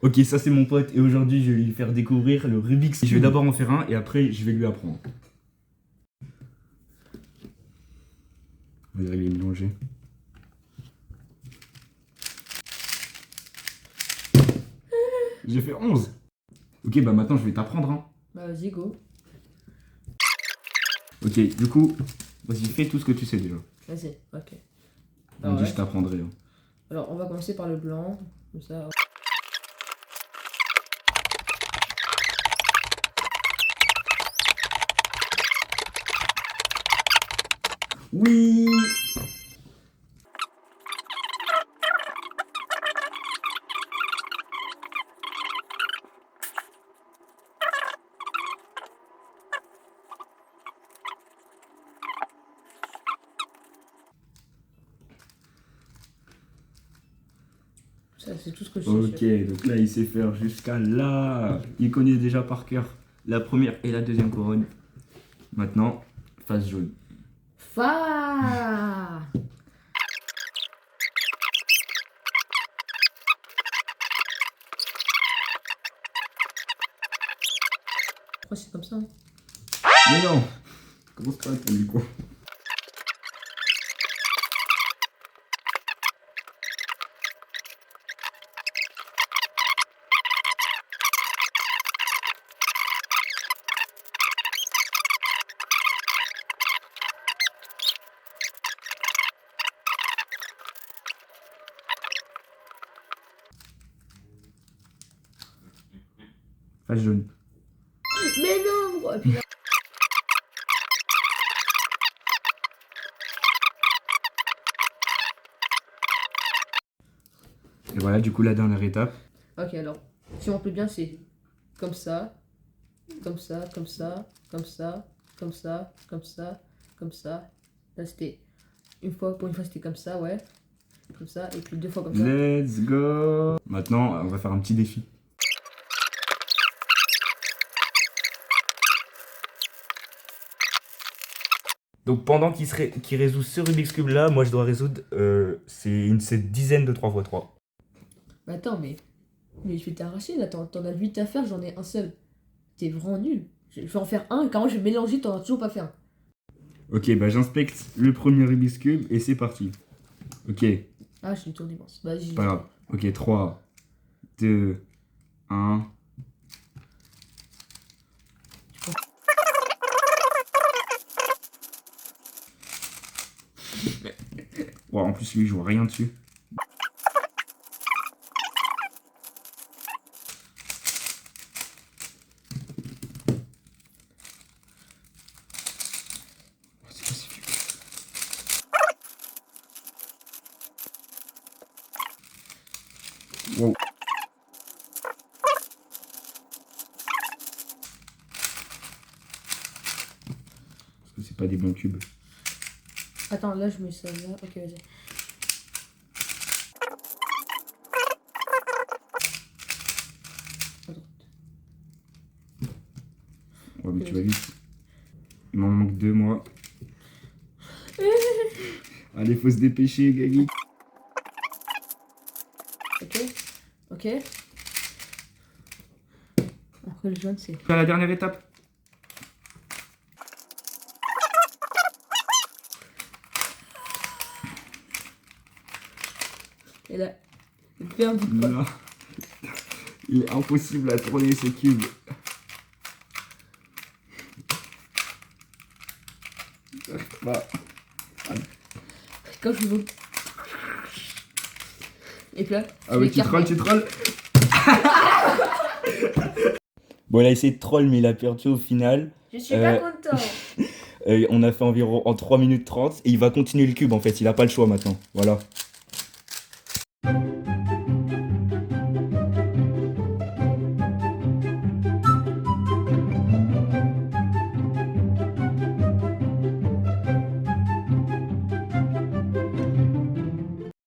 Ok, ça c'est mon pote et aujourd'hui je vais lui faire découvrir le Rubik's Cube. Je vais d'abord en faire un et après je vais lui apprendre. On va dire il est mélangé. J'ai fait 11. Ok, bah maintenant je vais t'apprendre. Hein. Bah vas-y, go. Ok, du coup, vas-y, fais tout ce que tu sais déjà. Vas-y, ok. On Alors, dit ouais. je t'apprendrai. Hein. Alors, on va commencer par le blanc. Comme ça. Oui. Ça, c'est tout ce que je Ok, sais. donc là il sait faire jusqu'à là. Il connaît déjà par cœur la première et la deuxième couronne. Maintenant, face jaune. Fa. Pourquoi c'est comme ça hein? Mais non, commence pas à ton micro. Face jaune. Mais non, gros. Et puis là- Et voilà, du coup la dernière étape. Ok, alors, si on plaît bien, c'est comme ça, comme ça, comme ça, comme ça, comme ça, comme ça, comme ça. Là, c'était pour une fois, c'était comme ça, ouais. Comme ça, et puis deux fois comme ça. Let's go. Maintenant, on va faire un petit défi. Donc pendant qu'il résout ce Rubik's Cube là, moi je dois résoudre cette dizaine de 3x3. Mais attends, mais je vais t'arracher là, t'en as 8 à faire, j'en ai un seul. T'es vraiment nul. Je vais en faire un, car moi je vais mélanger, t'en as toujours pas fait un. Ok, bah j'inspecte le premier Rubik's Cube et c'est parti. Ok, Ah, j'ai une tour d'immense. Vas-y. pas grave. Ok, 3, 2, 1. Ouais, en plus lui je vois rien dessus. C'est pas si vieux. Wow. Parce que c'est pas des bons cubes. Attends, là je mets ça là. Ok, vas-y. À droite. Ouais, mais tu vas vite. Il m'en manque 2 moi. Allez, faut se dépêcher, Gaggy. Ok. Ok. Après le jaune, c'est. À la dernière étape. Et là, fais un bout de poil. Non. Il est impossible à tourner ce cube. Bah. Quand je veux. Et puis là, Ah ouais, tu trolles. Bon, il a essayé de troll, mais il a perdu au final. Je suis pas content. On a fait environ en 3 minutes 30 et il va continuer le cube en fait, il a pas le choix maintenant. Voilà.